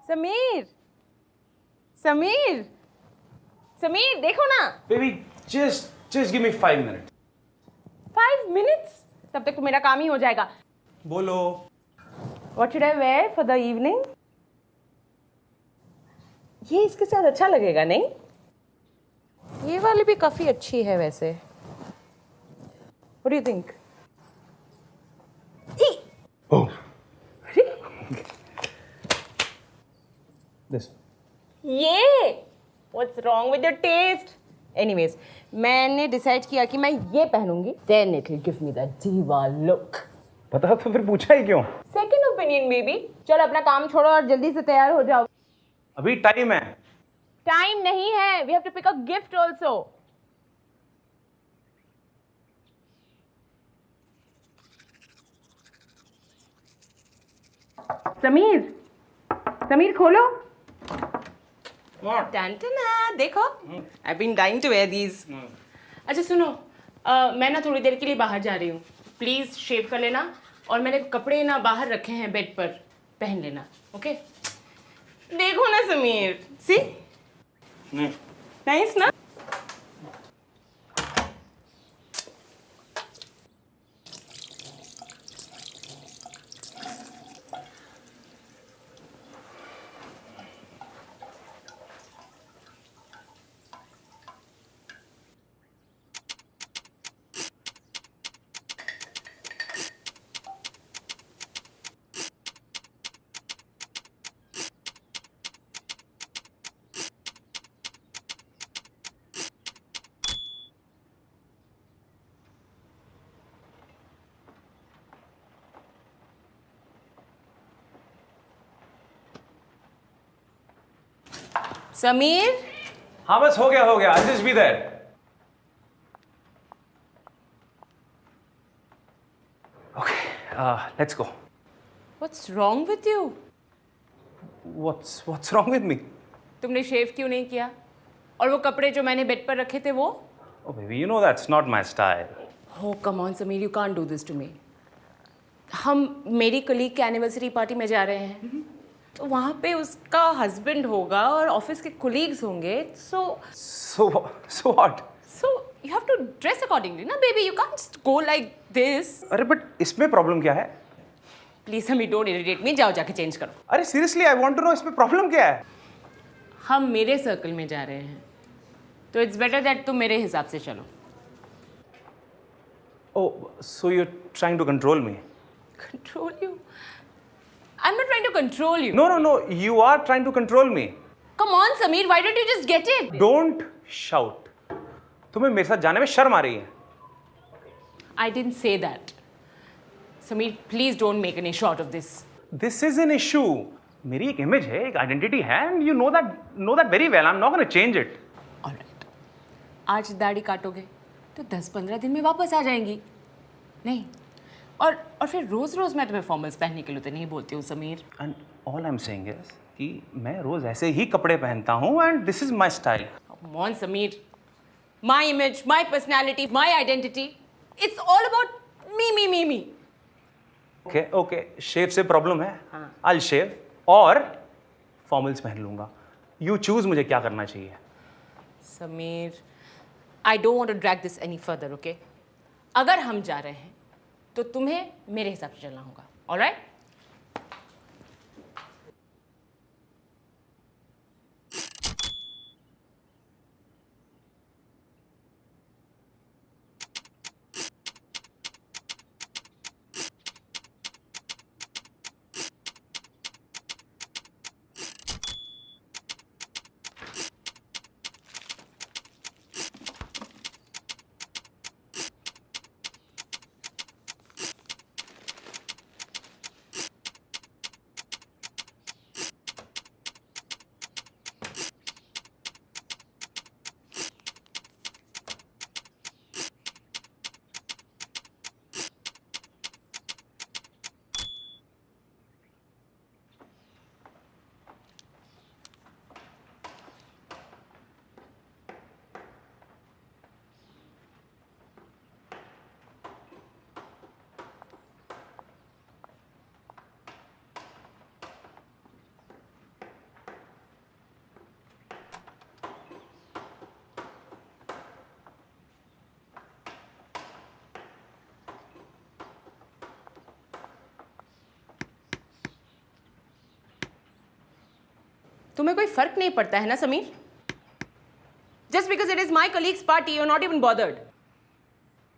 समीर समीर समीर देखो ना। Baby, just give me 5 minutes. 5 minutes? तब तक तो मेरा काम ही हो जाएगा। बोलो। What should I wear for the evening? ये इसके साथ अच्छा लगेगा नहीं? ये वाली भी काफी अच्छी है वैसे। What do you think? Oh. This. ये What's wrong with your taste? Anyways, मैंने डिसाइड किया कि मैं ये पहनूंगी. Then it will give me the diva look. पता तो फिर पूछा ही क्यों? Second opinion baby. चल अपना काम छोड़ो और जल्दी से तैयार हो जाओ. अभी टाइम है. Time नहीं है. We have to pick a gift also. Sameer खोलो. टैंटना देखो. I've been dying to wear these. अच्छा सुनो, मैं ना थोड़ी देर के लिए बाहर जा रही हूँ. प्लीज शेव कर लेना और मैंने कपड़े ना बाहर रखे हैं बेड पर, पहन लेना. ओके? देखो ना समीर. See? Nice ना? समीर हाँ बस हो गया. I'll just be there. Okay, let's go. What's wrong with you? What's wrong with me? तुमने शेव क्यों नहीं किया? और वो कपड़े जो मैंने बेड पर रखे थे वो? Oh baby, you know that's not my style. Oh come on Sameer, you can't do this to me. हम मेरी कलीग के एनिवर्सरी पार्टी में जा रहे हैं. तो वहाँ पे उसका हस्बैंड होगा और ऑफिस के कोलीग्स होंगे. So what? So you have to dress accordingly, ना baby. You can't just go like this. अरे बट इसमें प्रॉब्लम क्या है? Please Sameer, don't irritate me. जाओ जाके चेंज करो. अरे seriously I want to know इसमें प्रॉब्लम क्या है? हम मेरे सर्कल में जा रहे हैं, तो इट्स बेटर दैट तुम मेरे हिसाब से चलो. Oh, so you're trying to control me? Control you? I'm not trying to control you. No, you are trying to control me. Come on, Sameer, why don't you just get it? Don't shout. तुम्हें मेरे साथ जाने में शर्म आ रही है. I didn't say that. Sameer, please don't make an issue out of this. This is an issue. मेरी एक इमेज है, एक आइडेंटिटी है, and you know that very well. I'm not going to change it. All right. आज दाढ़ी काटोगे तो 10-15 दिन में वापस आ जाएंगी. नहीं. और फिर रोज मैं तुम्हें फॉर्मल्स पहनने के लिए तो नहीं बोलती हूँ Sameer. And all I'm saying is कि मैं रोज ऐसे ही कपड़े पहनता हूँ, and this is my style. Come on, Sameer. My image, my personality, my identity. It's all about me. Okay. शेव से प्रॉब्लम है. हाँ. I'll shave और फॉर्मल्स पहन लूंगा. You choose मुझे क्या करना चाहिए. Sameer, I don't want to drag this any further, okay? अगर हम जा रहे हैं तो तुम्हें मेरे हिसाब से चलना होगा. All right? तुम्हें कोई फर्क नहीं पड़ता है ना Sameer? Just because it is my colleague's party you are not even bothered.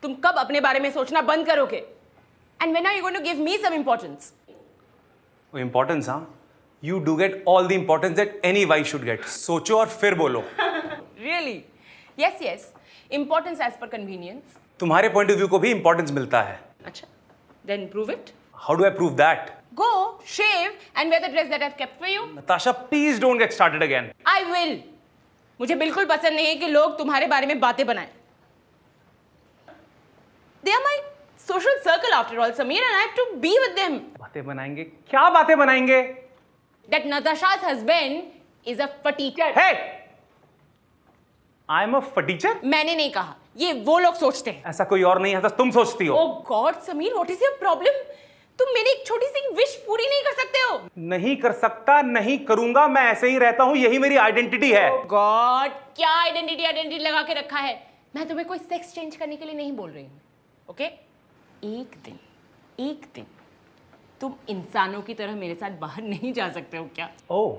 तुम कब अपने बारे में सोचना बंद करोगे? And when are you going to give me some importance? Importance, हाँ? You do get all the importance that any wife should get. सोचो और फिर बोलो. Really? Yes, yes. Importance as per convenience. तुम्हारे point of view को भी importance मिलता है. अच्छा. Then prove it. How do I prove that? Go, shave, and wear the dress that I've kept for you. Natasha, please don't get started again. I will. मुझे बिल्कुल पसंद नहीं है कि लोग तुम्हारे बारे में बातें बनाएं. They are my social circle after all, Sameer, and I have to be with them. बातें बनाएंगे? क्या बातें बनाएंगे? That Natasha's husband is a fatteacher. Hey! I'm a fatteacher? मैंने नहीं कहा. ये वो लोग सोचते हैं. ऐसा कोई और नहीं है, ऐसा तुम सोचती हो. Oh God, Sameer, what is your problem? तुम मेरी एक छोटी सी विश पूरी नहीं कर सकते हो. नहीं कर सकता, नहीं करूंगा, मैं ऐसे ही रहता हूं, यही मेरी आइडेंटिटी है. Oh God, क्या आइडेंटिटी लगा के रखा है? मैं तुम्हें कोई सेक्स चेंज करने के लिए नहीं बोल रही हूँ. ओके? एक दिन तुम इंसानों की तरह मेरे साथ बाहर नहीं जा सकते हो क्या? ओह,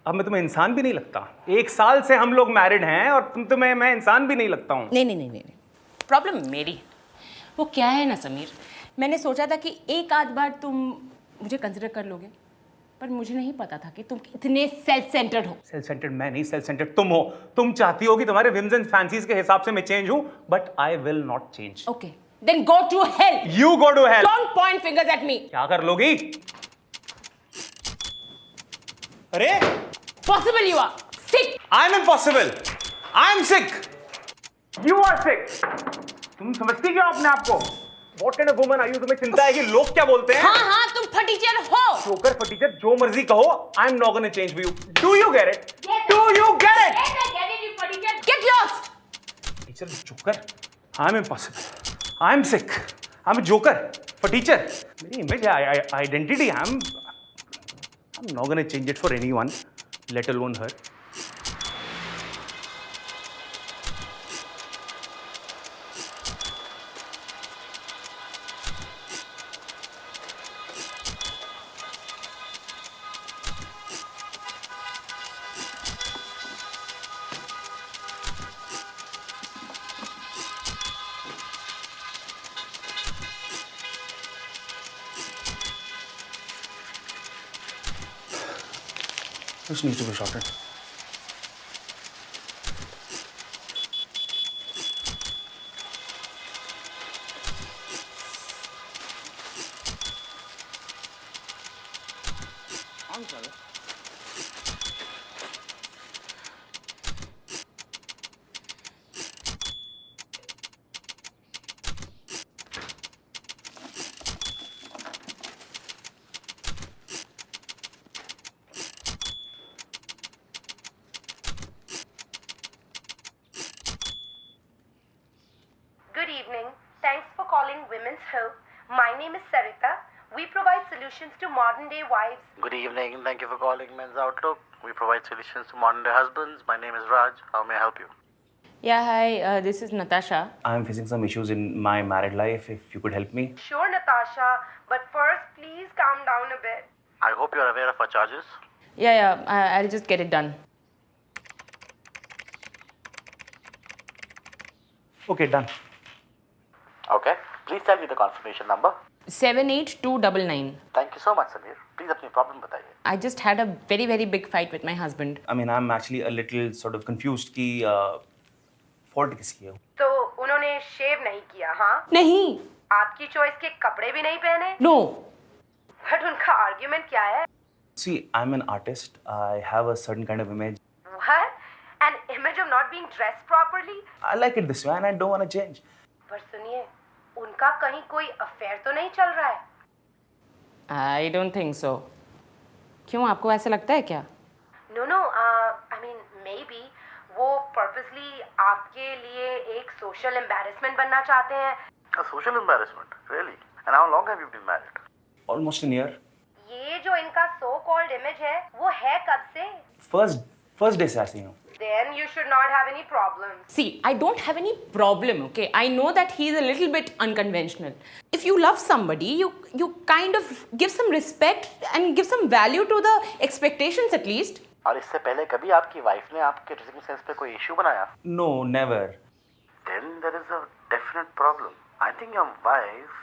अब मैं तुम्हें इंसान भी नहीं लगता. 1 साल से हम लोग मैरिड हैं और तुम्हें मैं इंसान भी नहीं लगता हूँ. नहीं. प्रॉब्लम मेरी है. वो क्या है ना समीर, मैंने सोचा था कि एक आध बार तुम मुझे कंसिडर कर लोगे, पर मुझे नहीं पता था कि तुम इतने सेल्फ सेंटर्ड हो. सेल्फ सेंटर्ड मैं नहीं, सेल्फ सेंटर्ड तुम हो. तुम चाहती हो कि तुम्हारे विम्स एंड फैंसीज के हिसाब से मैं चेंज हूं, but I will not change. Okay, then go to hell. You go to hell. Don't point fingers at me. क्या कर लोगी? अरे possible you are sick. I am impossible. I am sick. You are sick. तुम समझती क्यों अपने आप को? What kind of woman are you? तुम्हें चिंता है कि लोग क्या बोलते हैं? हाँ, तुम फटीचर हो. जोकर फटीचर जो मर्जी कहो, I am not gonna change for you. Do you get it? Do you get it? Yes, I get it, you fटीचर. Get lost. Fटीचर, joker. I am impossible. I am sick. I am a joker. फटीचर. मेरी image है, identity. I'm not gonna change it for anyone, let alone her. This needs to be shortened. Good evening. Thanks for calling Women's Hope. My name is Sarita. We provide solutions to modern day wives. Good evening. Thank you for calling Men's Outlook. We provide solutions to modern day husbands. My name is Raj. How may I help you? Yeah, hi. This is Natasha. I'm facing some issues in my married life. If you could help me. Sure, Natasha. But first, please calm down a bit. I hope you're aware of our charges. Yeah. I'll just get it done. Okay, done. Okay. Please tell me the confirmation number. 78299. Thank you so much, Samir. Please अपनी problem बताइए. I just had a very, very big fight with my husband. I mean, I'm actually a little sort of confused कि fault किसकी है? तो उन्होंने शेव नहीं किया, हाँ? नहीं. आपकी चॉइस के कपड़े भी नहीं पहने? No. बट उनका आर्ग्यूमेंट क्या है? See, I'm an artist. I have a certain kind of image. What? An image of not being dressed properly? I like it this way and I don't want to change. पर सुनिए, उनका कहीं कोई affair तो नहीं चल रहा है? I don't think so. क्यों, आपको ऐसा लगता है क्या? No. I mean, maybe वो purposely आपके लिए एक social embarrassment बनना चाहते हैं. A social embarrassment? Really? And how long have you been married? Almost a year. ये जो इनका so called image है, वो है कब से? First day से ऐसी हूँ. Then you should not have any problems. See, I don't have any problem, okay? I know that he's a little bit unconventional. If you love somebody, you kind of give some respect and give some value to the expectations at least. और इससे पहले कभी आपकी wife ने आपके dressing sense पे कोई issue बनाया? No, never. Then there is a definite problem. I think your wife,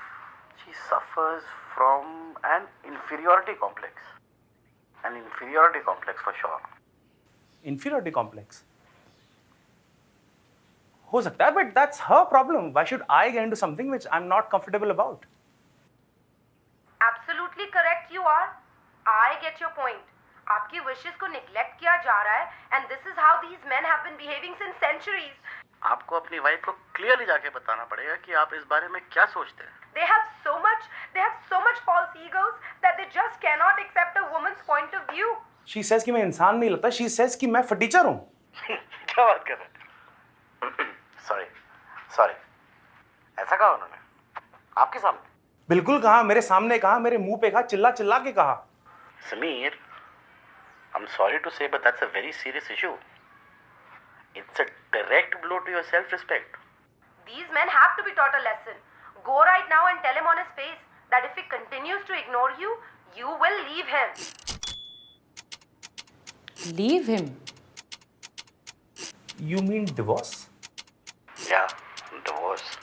she suffers from an inferiority complex. An inferiority complex for sure. Inferiority complex. हो सकता है, but that's her problem. Why should I get into something which I'm not comfortable about? Absolutely correct you are. I get your point. आपकी wishes को neglect किया जा रहा है and this is how these men have been behaving since centuries. आपको अपनी wife को clearly जाके बताना पड़ेगा कि आप इस बारे में क्या सोचते हैं. They have so much false egos that they just cannot accept a woman's point of view. She says कि मैं इंसान नहीं लगता. She says कि मैं फटीचर हूँ. क्या बात कर रहे हैं? सॉरी. ऐसा कहा उन्होंने? आपके सामने? बिल्कुल कहा, मेरे सामने कहा, मेरे मुंह पे कहा, चिल्ला चिल्ला के कहा. Sameer, I'm sorry to say, but that's a very serious issue. It's a direct blow to your self-respect. These men have to be taught a lesson. Go right now and tell him on his face that if he continues to ignore you, you will leave him. Leave him? You mean divorce? Yeah, divorce.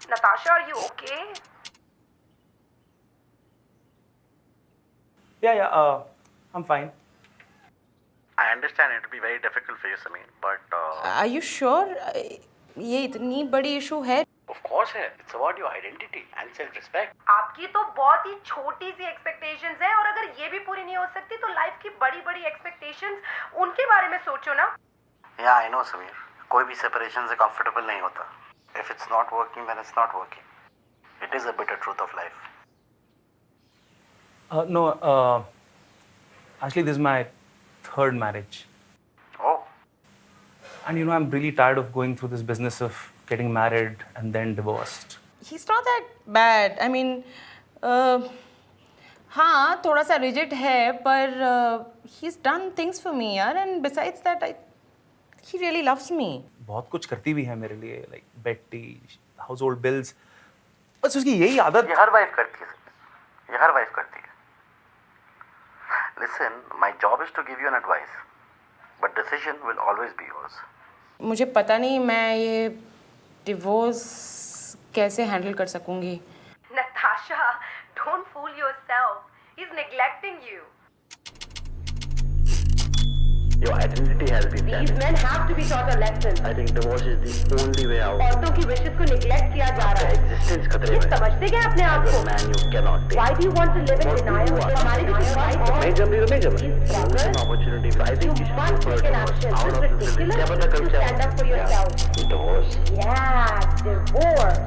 Natasha, are you okay? Yeah, I'm fine. I understand it will be very difficult for you, Sameer, but Are you sure? ये इतनी बड़ी issue है? of course है. It's about your identity and self-respect. आपकी तो बहुत ही छोटी सी expectations हैं और अगर ये भी पूरी नहीं हो सकती तो लाइफ की बड़ी बड़ी एक्सपेक्टेशंस उनके बारे में सोचो ना. Yeah, I know, Sameer. कोई भी separation से comfortable नहीं होता. If it's not working, then it's not working. It is a bitter truth of life. No, actually, this is my third marriage. Oh, And you know, I'm really tired of going through this business of getting married and then divorced. He's not that bad. I mean, हाँ थोड़ा सा rigid है पर he's done things for me यार and besides that he really loves me. बहुत कुछ करती भी है मेरे लिए, like bed tea, household bills. बस उसकी यही आदत. ये हर वाइफ करती है. ये हर वाइफ करती है. Listen, my job is to give you an advice, but decision will always be yours. मुझे पता नहीं मैं ये divorce कैसे handle कर सकूँगी. Natasha, don't fool yourself. He's neglecting you. Your identity has been These damaged. men have to be taught a lesson. I think divorce is the only way out. औरतों की wishes को neglect किया जा रहा है. Existence खतरे ये में. समझते क्या अपने आप As को? a man, you cannot take. Why do you want to live in denial? हमारी भी तो right है. Majorly, These an brothers, opportunity. I you think you should must go for a take an divorce. action. Out It's of this ridiculous क्या बंदा to कल stand up for yourself. Divorce. Yeah, divorce.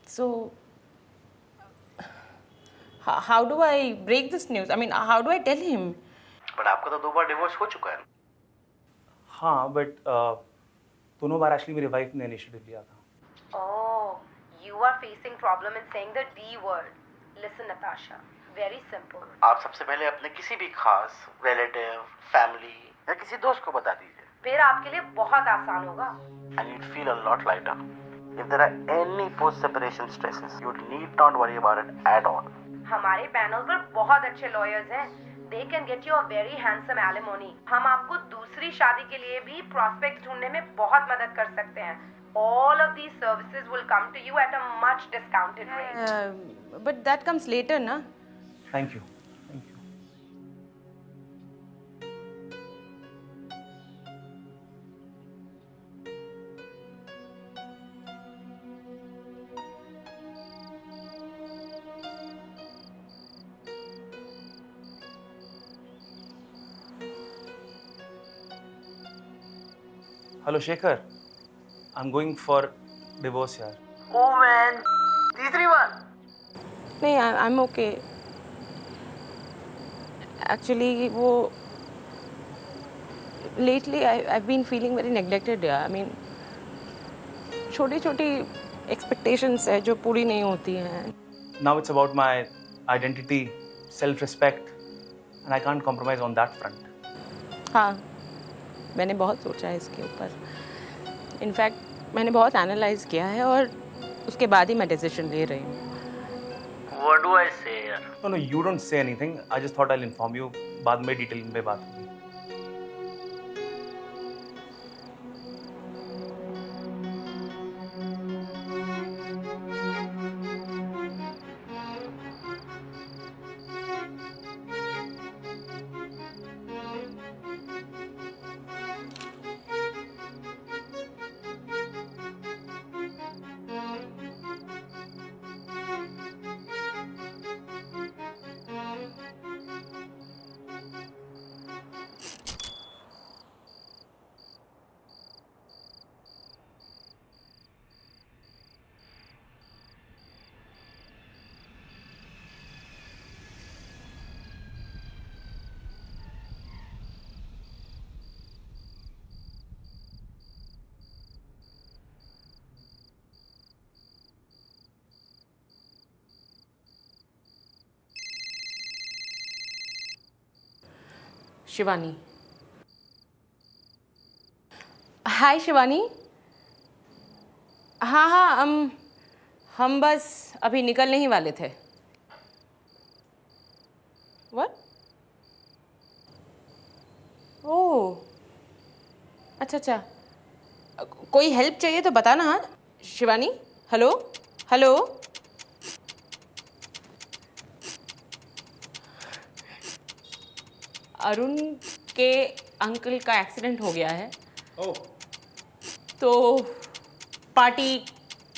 So how do I break this news? I mean, how do I tell him? But आपका तो 2 बार divorce हो चुका है. हाँ, but दोनों बार actually मेरी wife ने initiative लिया था. Oh, you are facing problem in saying the D word. Listen, Natasha, very simple. आप सबसे पहले अपने किसी भी खास रिलेटिव, फैमिली या किसी दोस्त को बता दीजिए. फिर आपके लिए बहुत आसान होगा. And you'd feel a lot lighter. If there are any post-separation stresses, you need not worry about it at all. हमारे पैनल पर बहुत अच्छे लॉयर्स हैं. They can get you a very handsome alimony. हम आपको दूसरी शादी के लिए भी prospects ढूंढने में बहुत मदद कर सकते हैं. All of these services will come to you at a much discounted rate. But that comes later, na? Thank you. Thank you. Hello, Shekhar. I'm going for divorce यार. Oh man, तीसरी बार. नहीं, I'm okay. Actually, वो lately I've been feeling very neglected. Yeah, I mean, छोटी-छोटी expectations है जो पूरी नहीं होती हैं. Now it's about my identity, self-respect, and I can't compromise on that front. हाँ, मैंने बहुत सोचा है इसके ऊपर. इनफैक्ट मैंने बहुत एनालाइज किया है और उसके बाद ही मैं डिसीजन ले रही हूँ। What do I say यार? No, no, you don't say anything. I just thought I'll inform you. बाद में डिटेल में बात होगी. शिवानी। हाय शिवानी। हाँ हाँ, हम बस अभी निकलने ही वाले थे। व्हाट? ओह, अच्छा अच्छा। कोई हेल्प चाहिए तो बताना। हाँ शिवानी। Hello hello. अरुण के अंकल का एक्सीडेंट हो गया है। Oh. तो पार्टी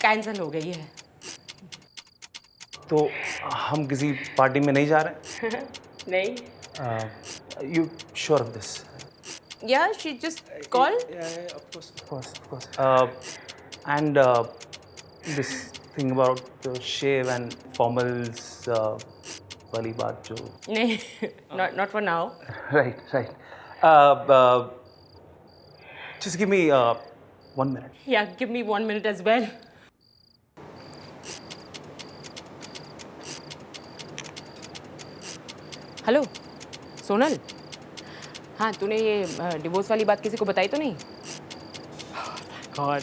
कैंसिल हो गई है। तो हम किसी पार्टी में नहीं जा रहे? नहीं। You sure of this? Yeah, she just called. Yeah, of course. And this thing about the shave and formals वाली बात जो. नहीं, not for now. Right. Just give me 1 minute. Yeah, give me 1 minute as well. Hello Sonal. हाँ, तूने ये divorce वाली बात किसी को बताई तो नहीं? गॉड,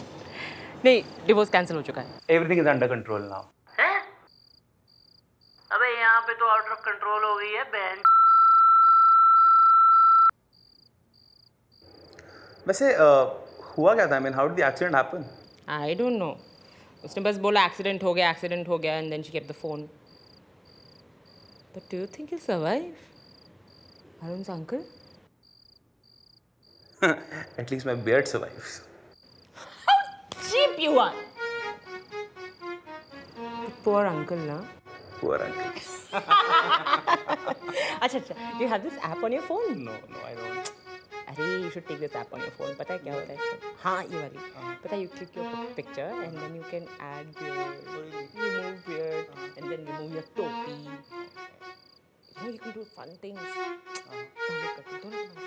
नहीं, डिवोर्स कैंसिल हो चुका है। Everything is under control now. हैं? अबे यहाँ पे तो आउट ऑफ कंट्रोल हो गई है बहन। वैसे हुआ क्या था? I mean, how did the accident happen? I don't know. उसने बस बोला एक्सीडेंट हो गया and then she kept the phone. But do you think he'll survive? Arun's uncle? At least my beard survives. Cheap you are. Poor uncle, na? Poor uncle. अच्छा, do you have this app on your phone? No, I don't. अरे you should take this app on your phone. पता है क्या होता है इसमें? हाँ, ये वाली। पता है, you click your picture and then you can add beard, remove beard, and then remove your topi. You know, you can do fun things. Download कर, download कर।